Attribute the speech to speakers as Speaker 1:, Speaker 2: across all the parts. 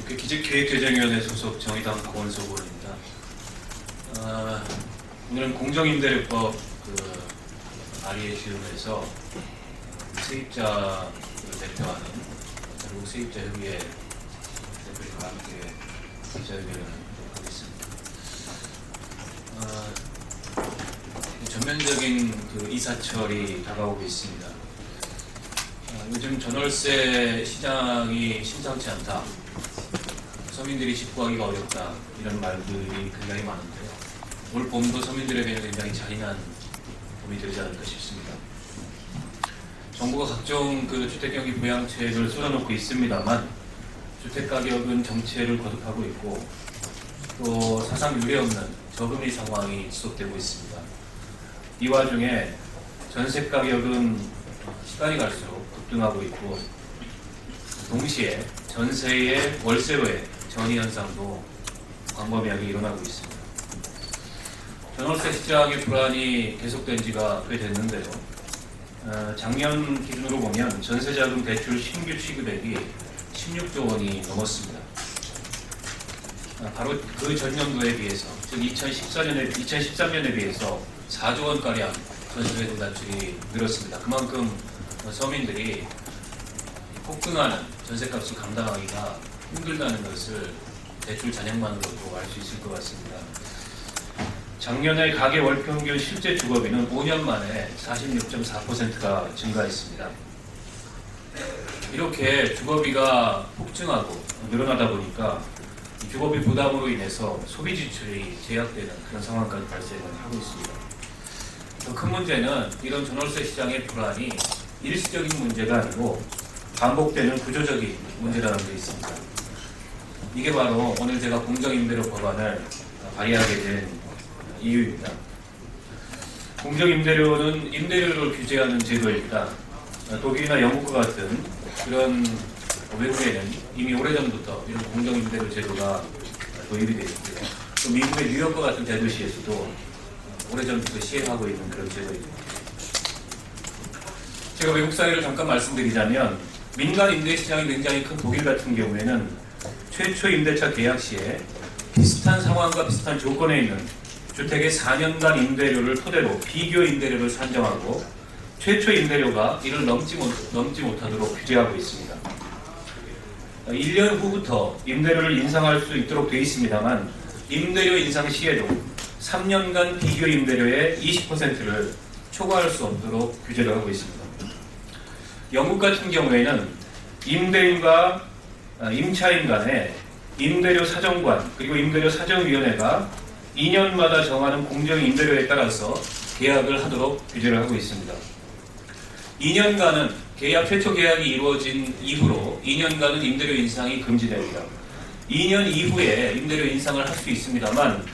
Speaker 1: 기획재정위원회 소속 정의당 박원석 의원입니다. 오늘은 공정임대료법 발의에 시음해서 세입자를 대표하는 그리고 세입자협의회 대표님과 함께 기자회견을 하겠습니다. 전면적인 이사철이 다가오고 있습니다. 요즘 전월세 시장이 심상치 않다, 서민들이 집구하기가 어렵다, 이런 말들이 굉장히 많은데요. 올 봄도 서민들에게는 굉장히 잔인한 봄이 되지 않을까 싶습니다. 정부가 각종 주택경기 부양책을 쏟아놓고 있습니다만 주택가격은 정체를 거듭하고 있고 또 사상 유례없는 저금리 상황이 지속되고 있습니다. 이 와중에 전세가격은 시간이 갈수록 급등하고 있고 동시에 전세의 월세로의 전이 현상도 광범위하게 일어나고 있습니다. 전월세 시장의 불안이 계속된 지가 꽤 됐는데요. 작년 기준으로 보면 전세자금 대출 신규 취급액이 16조 원이 넘었습니다. 바로 그 전년도에 비해서, 즉 2013년에 비해서 4조 원가량 전세대출 대출이 늘었습니다. 그만큼 서민들이 폭등하는 전세값을 감당하기가 힘들다는 것을 대출 잔액만으로도 알 수 있을 것 같습니다. 작년에 가계 월평균 실제 주거비는 5년 만에 46.4%가 증가했습니다. 이렇게 주거비가 폭증하고 늘어나다 보니까 주거비 부담으로 인해서 소비 지출이 제약되는 그런 상황까지 발생을 하고 있습니다. 더 큰 문제는 이런 전월세 시장의 불안이 일시적인 문제가 아니고 반복되는 구조적인 문제라는 게 있습니다. 이게 바로 오늘 제가 공정임대료 법안을 발의하게 된 이유입니다. 공정임대료는 임대료를 규제하는 제도입니다. 독일이나 영국과 같은 그런 외국에는 이미 오래전부터 이런 공정임대료 제도가 도입이 되어 있고요. 또 미국의 뉴욕과 같은 대도시에서도 오래전부터 시행하고 있는 그런 제도입니다. 제가 외국 사례를 잠깐 말씀드리자면 민간 임대시장이 굉장히 큰 독일 같은 경우에는 최초 임대차 계약 시에 비슷한 상황과 비슷한 조건에 있는 주택의 4년간 임대료를 토대로 비교 임대료를 산정하고 최초 임대료가 이를 넘지 못하도록 규제하고 있습니다. 1년 후부터 임대료를 인상할 수 있도록 되어 있습니다만 임대료 인상 시에도 3년간 비교 임대료의 20%를 초과할 수 없도록 규제를 하고 있습니다. 영국 같은 경우에는 임대인과 임차인 간의 임대료 사정관 그리고 임대료 사정위원회가 2년마다 정하는 공정 임대료에 따라서 계약을 하도록 규제를 하고 있습니다. 2년간은 최초 계약이 이루어진 이후로 2년간은 임대료 인상이 금지됩니다. 2년 이후에 임대료 인상을 할 수 있습니다만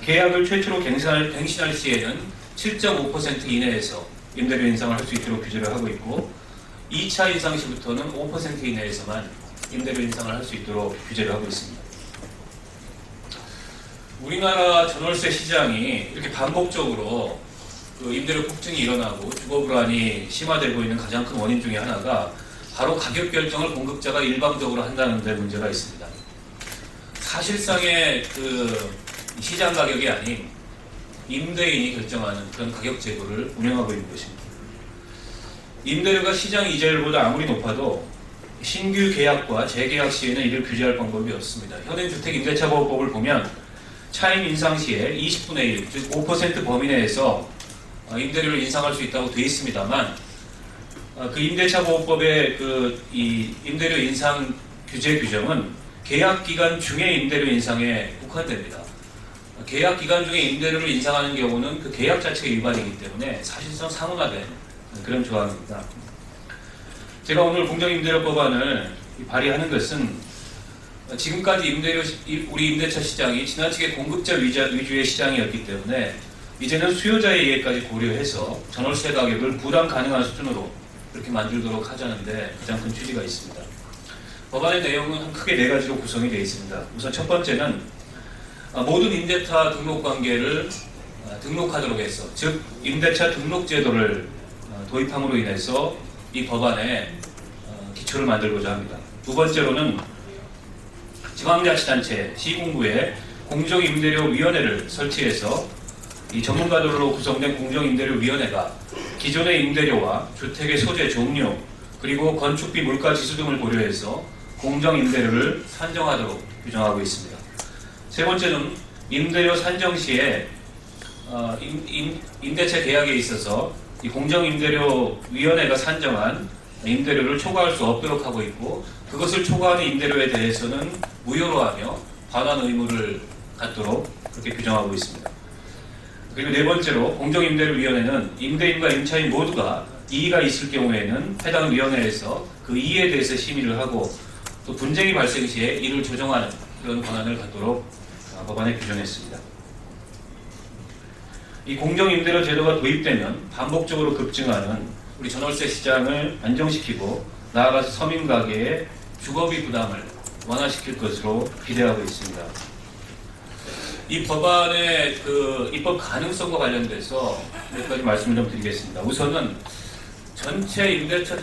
Speaker 1: 계약을 최초로 갱신할 시에는 7.5% 이내에서 임대료 인상을 할 수 있도록 규제를 하고 있고 2차 인상 시부터는 5% 이내에서만 임대료 인상을 할 수 있도록 규제를 하고 있습니다. 우리나라 전월세 시장이 이렇게 반복적으로 임대료 폭증이 일어나고 주거 불안이 심화되고 있는 가장 큰 원인 중에 하나가 바로 가격 결정을 공급자가 일방적으로 한다는 데 문제가 있습니다. 사실상의 시장 가격이 아닌 임대인이 결정하는 그런 가격 제도를 운영하고 있는 것입니다. 임대료가 시장 이자율보다 아무리 높아도 신규 계약과 재계약 시에는 이를 규제할 방법이 없습니다. 현행 주택임대차보호법을 보면 차임 인상 시에 20분의 1, 즉 5% 범위 내에서 임대료를 인상할 수 있다고 되어 있습니다만 그 임대차보호법의 이 임대료 인상 규제 규정은 계약 기간 중에 임대료 인상에 국한됩니다. 계약 기간 중에 임대료를 인상하는 경우는 그 계약 자체가 위반이기 때문에 사실상 상호화된 그런 조항입니다. 제가 오늘 공정임대료법안을 발의하는 것은 지금까지 우리 임대차 시장이 지나치게 공급자 위주의 시장이었기 때문에 이제는 수요자의 이해까지 고려해서 전월세 가격을 부담 가능한 수준으로 그렇게 만들도록 하자는데 가장 큰 취지가 있습니다. 법안의 내용은 크게 4가지로 구성이 되어 있습니다. 우선 첫 번째는 모든 임대차 등록 관계를 등록하도록 해서, 즉 임대차 등록 제도를 도입함으로 인해서 이 법안에 기초를 만들고자 합니다. 두 번째로는 지방자치단체, 시군구에 공정임대료위원회를 설치해서 이 전문가들로 구성된 공정임대료위원회가 기존의 임대료와 주택의 소재 종류 그리고 건축비 물가지수 등을 고려해서 공정임대료를 산정하도록 규정하고 있습니다. 세 번째는 임대료 산정 시에 임대차 계약에 있어서 이 공정임대료위원회가 산정한 임대료를 초과할 수 없도록 하고 있고, 그것을 초과하는 임대료에 대해서는 무효로 하며 반환 의무를 갖도록 그렇게 규정하고 있습니다. 그리고 네 번째로 공정임대료위원회는 임대인과 임차인 모두가 이의가 있을 경우에는 해당 위원회에서 그 이의에 대해서 심의를 하고 또 분쟁이 발생 시에 이를 조정하는 그런 권한을 갖도록 법안에 규정했습니다. 이 공정임대료 제도가 도입되면 반복적으로 급증하는 우리 전월세 시장을 안정시키고 나아가서 서민 가계의 주거비 부담을 완화시킬 것으로 기대하고 있습니다. 이 법안의 그 입법 가능성과 관련돼서 몇 가지 말씀을 좀 드리겠습니다. 우선은 전체 임대차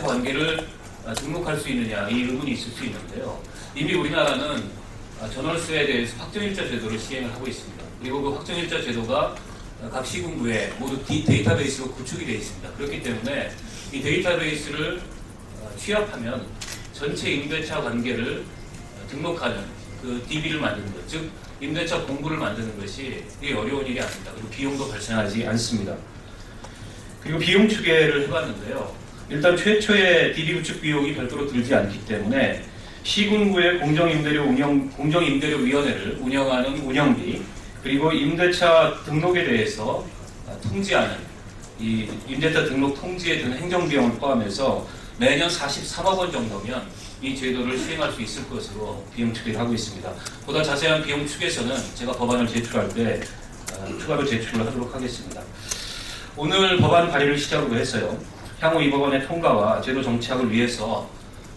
Speaker 1: 관계를 등록할 수 있느냐, 이 의문이 있을 수 있는데요. 이미 우리나라는 전월세에 대해서 확정일자 제도를 시행을 하고 있습니다. 그리고 그 확정일자 제도가 각 시군구에 모두 데이터베이스로 구축이 되어 있습니다. 그렇기 때문에 이 데이터베이스를 취합하면 전체 임대차 관계를 등록하는 그 DB를 만드는 것, 즉 임대차 공부를 만드는 것이 어려운 일이 아닙니다. 그리고 비용도 발생하지 않습니다. 그리고 비용 추계를 해봤는데요. 일단 최초의 DB 구축 비용이 별도로 들지 않기 때문에 시군구의 공정임대료위원회를 운영하는 운영비, 그리고 임대차 등록에 대해서 통지하는 이 임대차 등록 통지에 드는 행정비용을 포함해서 매년 43억 원 정도면 이 제도를 시행할 수 있을 것으로 비용 추계를 하고 있습니다. 보다 자세한 비용 추계서는 제가 법안을 제출할 때 추가로 제출을 하도록 하겠습니다. 오늘 법안 발의를 시작으로 해서요. 향후 이 법안의 통과와 제도 정착을 위해서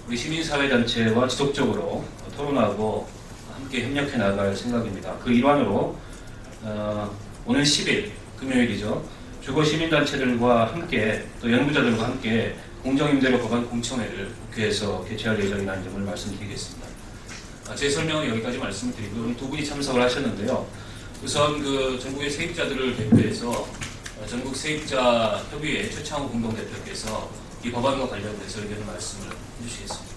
Speaker 1: 우리 시민사회단체와 지속적으로 토론하고 함께 협력해 나갈 생각입니다. 그 일환으로 오늘 10일 금요일이죠. 주거 시민단체들과 함께 또 연구자들과 함께 공정임대료 법안 공청회를 국회에서 개최할 예정이라는 점을 말씀드리겠습니다. 제 설명은 여기까지 말씀을 드리고 오늘 두 분이 참석을 하셨는데요. 우선 그 전국의 세입자들을 대표해서 전국 세입자 협의회 최창호 공동대표께서 이 법안과 관련돼서 의견을 말씀을 해주시겠습니다.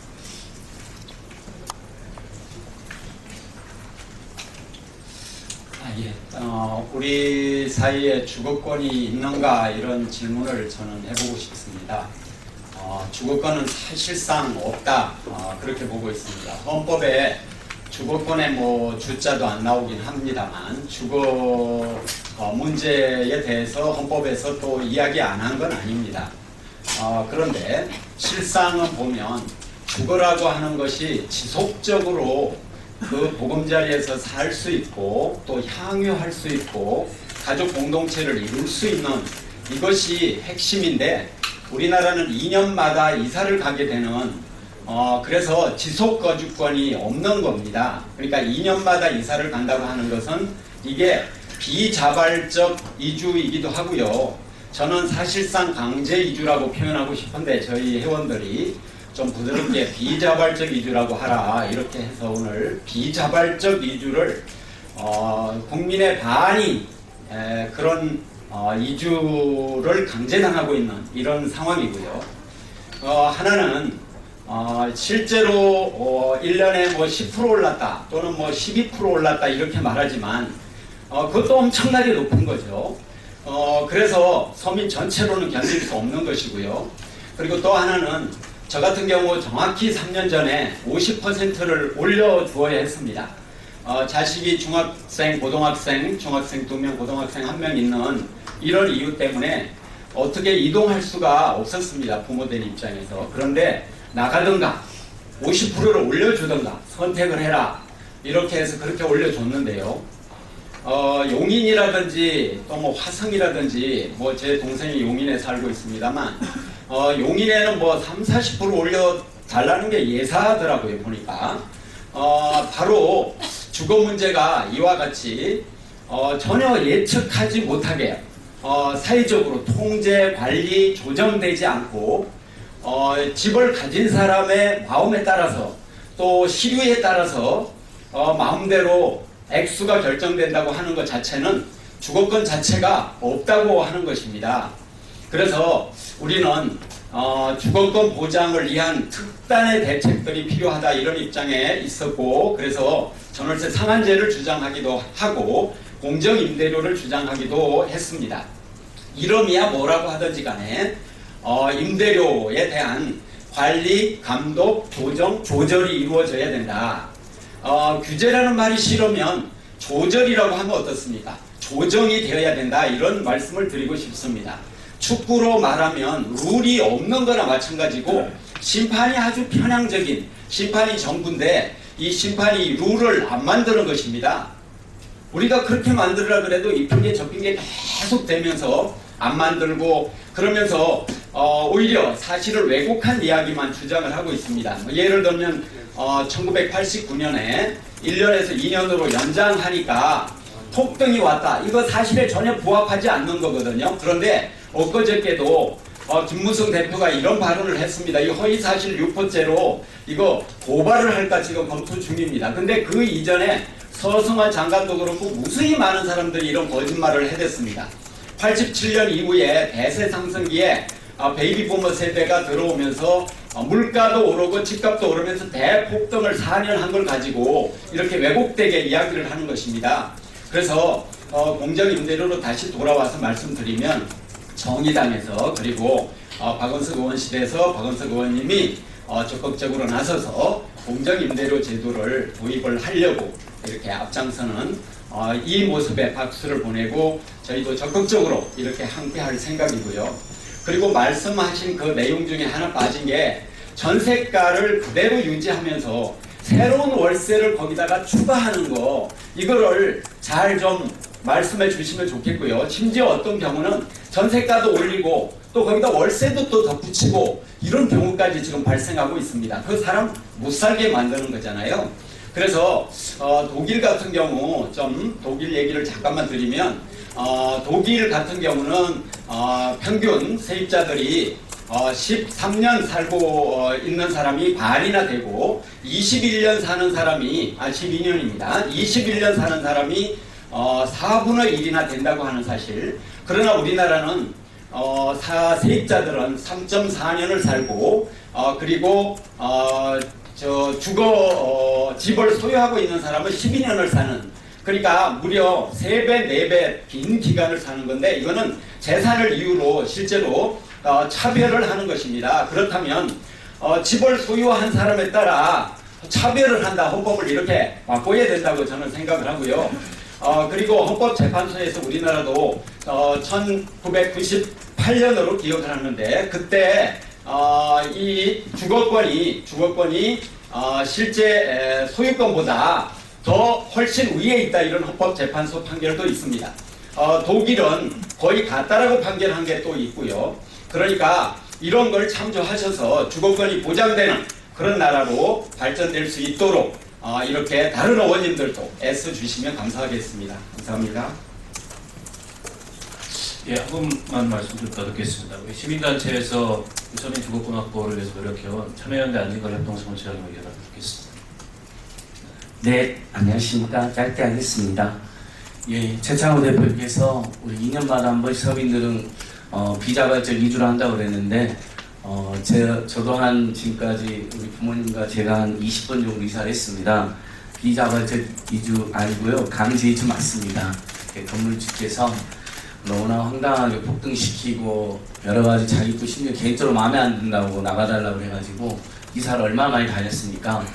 Speaker 2: 우리 사이에 주거권이 있는가 이런 질문을 저는 해보고 싶습니다. 주거권은 사실상 없다, 그렇게 보고 있습니다. 헌법에 주거권에 뭐 주자도 안 나오긴 합니다만 주거 문제에 대해서 헌법에서 또 이야기 안 한 건 아닙니다. 그런데 실상은 보면 주거라고 하는 것이 지속적으로 그 보금자리에서 살 수 있고 또 향유할 수 있고 가족 공동체를 이룰 수 있는 이것이 핵심인데, 우리나라는 2년마다 이사를 가게 되는 그래서 지속 거주권이 없는 겁니다. 그러니까 2년마다 이사를 간다고 하는 것은 이게 비자발적 이주이기도 하고요. 저는 사실상 강제 이주라고 표현하고 싶은데 저희 회원들이 좀 부드럽게 비자발적 이주라고 하라 이렇게 해서 오늘 비자발적 이주를 국민의 반이 그런 이주를 강제당하고 있는 이런 상황이고요. 하나는 실제로 1년에 뭐 10% 올랐다 또는 뭐 12% 올랐다 이렇게 말하지만 그것도 엄청나게 높은 거죠. 그래서 서민 전체로는 견딜 수 없는 것이고요. 그리고 또 하나는 저 같은 경우 정확히 3년 전에 50%를 올려주어야 했습니다. 자식이 중학생, 고등학생, 중학생 2명, 고등학생 1명 있는 이런 이유 때문에 어떻게 이동할 수가 없었습니다. 부모들 입장에서. 그런데 나가든가 50%를 올려주든가 선택을 해라 이렇게 해서 그렇게 올려줬는데요. 용인이라든지 또 뭐 화성이라든지 뭐 제 동생이 용인에 살고 있습니다만 용인에는 뭐 30-40% 올려달라는 게 예사하더라고요. 보니까 바로 주거 문제가 이와 같이 전혀 예측하지 못하게 사회적으로 통제, 관리, 조정되지 않고 집을 가진 사람의 마음에 따라서 또 시류에 따라서 마음대로 액수가 결정된다고 하는 것 자체는 주거권 자체가 없다고 하는 것입니다. 그래서 우리는 주거권 보장을 위한 특단의 대책들이 필요하다 이런 입장에 있었고, 그래서 전월세 상한제를 주장하기도 하고 공정임대료를 주장하기도 했습니다. 이름이야 뭐라고 하든지 간에 임대료에 대한 관리, 감독, 조정, 조절이 이루어져야 된다. 규제라는 말이 싫으면 조절이라고 하면 어떻습니까? 조정이 되어야 된다 이런 말씀을 드리고 싶습니다. 축구로 말하면 룰이 없는 거나 마찬가지고 심판이 아주 편향적인 심판이 정부인데 이 심판이 룰을 안 만드는 것입니다. 우리가 그렇게 만들으라 그래도 이쁜 게 접힌 게 계속 되면서 안 만들고 그러면서 오히려 사실을 왜곡한 이야기만 주장을 하고 있습니다. 예를 들면 1989년에 1년에서 2년으로 연장하니까 폭등이 왔다. 이거 사실에 전혀 부합하지 않는 거거든요. 그런데 엊그저께도 김무성 대표가 이런 발언을 했습니다. 이 허위사실 유포죄로 이거 고발을 할까 지금 검토 중입니다. 근데 그 이전에 서성환 장관도 그렇고 무수히 많은 사람들이 이런 거짓말을 해댔습니다. 87년 이후에 대세 상승기에 베이비부머 세대가 들어오면서 물가도 오르고 집값도 오르면서 대폭등을 4년 한 걸 가지고 이렇게 왜곡되게 이야기를 하는 것입니다. 그래서 공정임대료로 다시 돌아와서 말씀드리면 정의당에서 그리고 박원석 의원실에서 박원석 의원님이 적극적으로 나서서 공정임대료 제도를 도입을 하려고 이렇게 앞장서는 이 모습에 박수를 보내고 저희도 적극적으로 이렇게 함께할 생각이고요. 그리고 말씀하신 그 내용 중에 하나 빠진 게 전세가를 그대로 유지하면서 새로운 월세를 거기다가 추가하는 거 이거를 잘 좀 말씀해 주시면 좋겠고요. 심지어 어떤 경우는 전세가도 올리고 또 거기다 월세도 또 덧붙이고 이런 경우까지 지금 발생하고 있습니다. 그 사람 못 살게 만드는 거잖아요. 그래서 독일 같은 경우 좀 독일 얘기를 잠깐만 드리면 독일 같은 경우는 평균 세입자들이 13년 살고 있는 사람이 반이나 되고 21년 사는 사람이 12년입니다. 21년 사는 사람이 4분의 1이나 된다고 하는 사실. 그러나 우리나라는 세입자들은 3.4년을 살고 그리고 집을 소유하고 있는 사람은 12년을 사는, 그러니까 무려 3배, 4배 긴 기간을 사는 건데 이거는 재산을 이유로 실제로 차별을 하는 것입니다. 그렇다면 집을 소유한 사람에 따라 차별을 한다. 헌법을 이렇게 바꿔야 된다고 저는 생각을 하고요. 그리고 헌법재판소에서 우리나라도 1998년으로 기억을 하는데 그때 이 주거권이 실제 소유권보다 더 훨씬 위에 있다 이런 헌법재판소 판결도 있습니다. 독일은 거의 같다라고 판결한 게 또 있고요. 그러니까 이런 걸 참조하셔서 주거권이 보장되는 그런 나라로 발전될 수 있도록 이렇게 다른 의원님들도 애써주시면 감사하겠습니다. 감사합니다.
Speaker 1: 예, 한 분만 말씀 좀 더 듣겠습니다. 시민단체에서 서민 주거권 확보를 위해서 노력해온 참여연대 안진걸협동성을 제가 의견을 듣겠습니다.
Speaker 3: 네, 안녕하십니까. 짧게 하겠습니다. 예, 최창호 대표께서 우리 2년마다 한 번씩 서민들은 비자발적 이주를 한다고 그랬는데 저도 지금까지 우리 부모님과 제가 한 20번 정도 이사를 했습니다. 비자발적 이주 아니고요. 강제 이주 맞습니다. 건물주께서 너무나 황당하게 폭등시키고 여러 가지 자기도 심지어 개인적으로 마음에 안 든다고 나가달라고 해가지고 이사를 얼마나 많이 다녔습니까?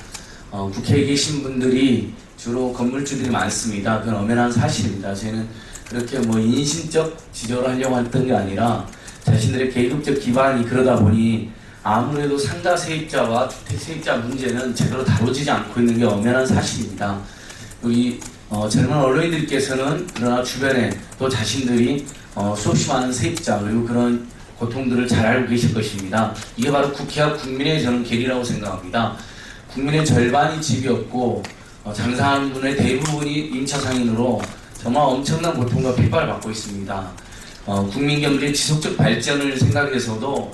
Speaker 3: 국회에 계신 분들이 주로 건물주들이 많습니다. 그건 엄연한 사실입니다. 저희는 그렇게 인신적 지적을 하려고 했던 게 아니라 자신들의 계급적 기반이 그러다 보니 아무래도 상가 세입자와 주택 세입자 문제는 제대로 다뤄지지 않고 있는 게 엄연한 사실입니다. 여기 젊은 언론인들께서는 그러나 주변에 또 자신들이 수없이 많은 세입자 그리고 그런 고통들을 잘 알고 계실 것입니다. 이게 바로 국회와 국민의 저는 계리라고 생각합니다. 국민의 절반이 집이 없고 장사하는 분의 대부분이 임차 상인으로 정말 엄청난 고통과 핍박을 받고 있습니다. 국민 경제의 지속적 발전을 생각해서도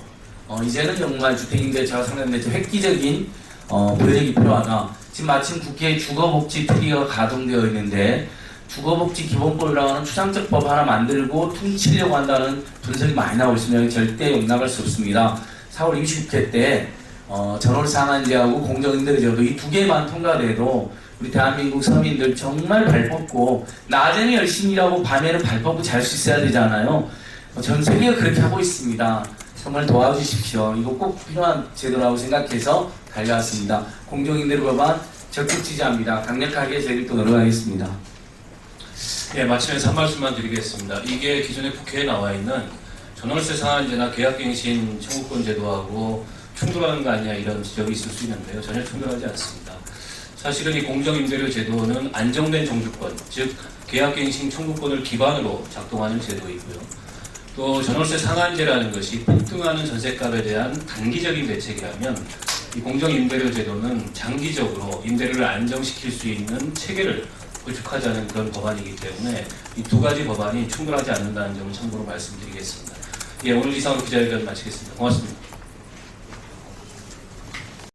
Speaker 3: 이제는 정말 주택임대차가 상당히 좀 획기적인 보력이 필요하다. 지금 마침 국회에 주거복지 트리가 가동되어 있는데 주거복지 기본법이라고 하는 추상적 법 하나 만들고 퉁치려고 한다는 분석이 많이 나오고 있으면 절대 용납할 수 없습니다. 4월 29회 때 전월 상한제하고 공정임대제도 이 두 개만 통과돼도 우리 대한민국 서민들 정말 발 뻗고 낮에는 열심히 일하고 밤에는 발 뻗고 잘 수 있어야 되잖아요. 전 세계가 그렇게 하고 있습니다. 정말 도와주십시오. 이거 꼭 필요한 제도라고 생각해서 달려왔습니다. 공정임대료 법안 적극 지지합니다. 강력하게 저희도 노력하겠습니다.
Speaker 1: 예, 마치면서 한 말씀만 드리겠습니다. 이게 기존에 국회에 나와 있는 전월세 상한제나 계약갱신 청구권 제도하고 충돌하는 거 아니냐 이런 지적이 있을 수 있는데요. 전혀 충돌하지 않습니다. 사실은 이 공정임대료 제도는 안정된 정주권, 즉 계약갱신 청구권을 기반으로 작동하는 제도이고요. 또 전월세 상한제라는 것이 폭등하는 전셋값에 대한 단기적인 대책이라면 이 공정임대료 제도는 장기적으로 임대료를 안정시킬 수 있는 체계를 구축하자는 그런 법안이기 때문에 이 두 가지 법안이 충돌하지 않는다는 점을 참고로 말씀드리겠습니다. 예, 오늘 이상으로 기자회견 마치겠습니다. 고맙습니다.